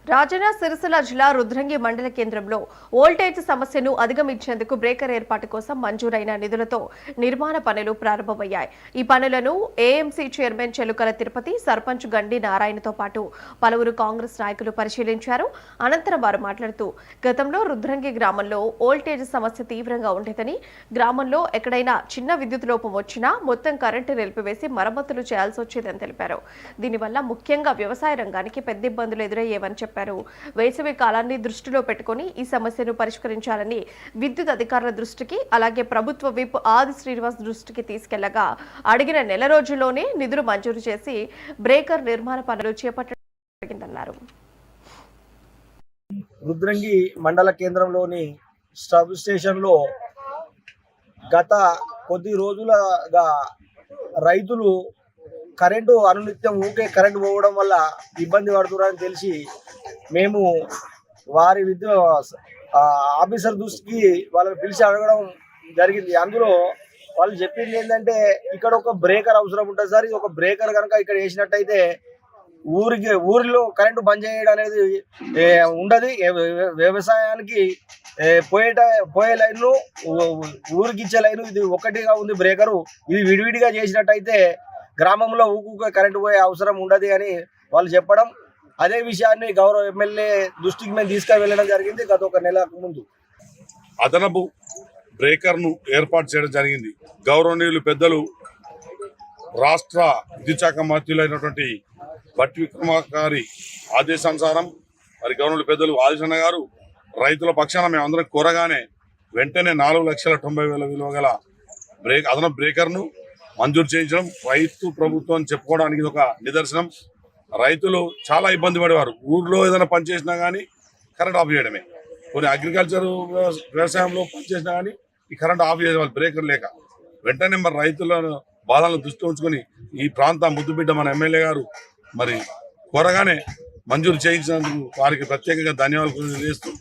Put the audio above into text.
రాజన్న సిరిసిల్ల జిల్లా రుద్రంగి మండల కేంద్రంలో వోల్టేజ్ సమస్యను అధిగమించేందుకు బ్రేకర్ ఏర్పాటు కోసం మంజూరైన నిధులతో నిర్మాణ పనులు ప్రారంభమయ్యాయి. ఈ పనులను ఏఎంసీ చైర్మన్ చెలుకల తిరుపతి, సర్పంచ్ గండి నారాయణతో పాటు పలువురు కాంగ్రెస్ నాయకులు పరిశీలించారు. అనంతరం వారు మాట్లాడుతూ గతంలో రుద్రంగి గ్రామంలో వోల్టేజ్ సమస్య తీవ్రంగా ఉండేదని, గ్రామంలో ఎక్కడైనా చిన్న విద్యుత్ లోపం వచ్చినా మొత్తం కరెంటు నిలిపివేసి మరమ్మతులు చేయాల్సి వచ్చేదని తెలిపారు. దీనివల్ల ముఖ్యంగా వ్యవసాయ రంగానికి పెద్ద ఇబ్బందులు ఎదురయ్యేవని చెప్పారు. వేసవి కాలాన్ని దృష్టిలో పెట్టుకుని ఈ సమస్యను పరిష్కరించాలని విద్యుత్ అధికారుల దృష్టికి, అలాగే ప్రభుత్వ విప్ ఆది శ్రీనివాస్ దృష్టికి తీసుకెళ్లగా అడిగిన నెల రోజుల్లోనే నిధులు మంజూరు చేసి బ్రేకర్ నిర్మాణ పనులు చేపట్టడం జరిగిందన్నారు. రుద్రంగి మండల కేంద్రంలోని సబ్ స్టేషన్లో గత కొద్ది రోజులుగా రైతులు కరెంటు అనునిత్యం ఊకే కరెంటు పోవడం వల్ల ఇబ్బంది పడుతున్నారని తెలిసి మేము వారి ఆఫీసర్ దృష్టికి వాళ్ళని పిలిచి అడగడం జరిగింది. అందులో వాళ్ళు చెప్పింది ఏంటంటే, ఇక్కడ ఒక బ్రేకర్ అవసరం ఉంటుంది సార్. ఇది ఒక బ్రేకర్ కనుక ఇక్కడ వేసినట్టయితే ఊరిలో కరెంటు బంద్ చేయడం అనేది ఉండదు. వ్యవసాయానికి పోయే లైన్లు, ఊరికి ఇచ్చే లైను ఇది ఒకటిగా ఉంది బ్రేకరు. ఇది విడివిడిగా చేసినట్టయితే గ్రామంలో ఊకు కరెంటు పోయే అవసరం ఉండదు అని వాళ్ళు చెప్పడం, అదే విషయాన్ని గౌరవ ఎమ్మెల్యే దృష్టికి మేము తీసుకువెళ్ళడం జరిగింది గత ఒక నెల ముందు. అదనపు బ్రేకర్ను ఏర్పాటు చేయడం జరిగింది. గౌరవనీయులు పెద్దలు రాష్ట్ర విద్యుత్ శాఖ మంత్రులైనటువంటి భట్టి విక్రమార్క ఆదేశానుసారం మరి గవర్నమెంట్ పెద్దలు ఆదిశన్న గారు రైతుల పక్షాన మేమందరం కోరగానే వెంటనే 4,90,000 విలువ గల అదనపు బ్రేకర్ను మంజూరు చేయించడం రైతు ప్రభుత్వం చెప్పుకోవడానికి ఇది ఒక నిదర్శనం. రైతులు చాలా ఇబ్బంది పడేవారు. ఊర్లో ఏదైనా పని చేసినా కానీ కరెంట్ ఆఫ్ చేయడమే. కొన్ని అగ్రికల్చర్ వ్యవసాయంలో పని చేసినా కానీ ఈ కరెంట్ ఆఫ్ చేసేవాళ్ళు బ్రేకర్ లేక. వెంటనే మరి రైతుల బాధలను దృష్టి ఉంచుకొని ఈ ప్రాంత ముద్దుబిడ్డ మన ఎమ్మెల్యే గారు మరి కోరగానే మంజూరు చేయించినందుకు వారికి ప్రత్యేకంగా ధన్యవాదాలు తెలియజేస్తూ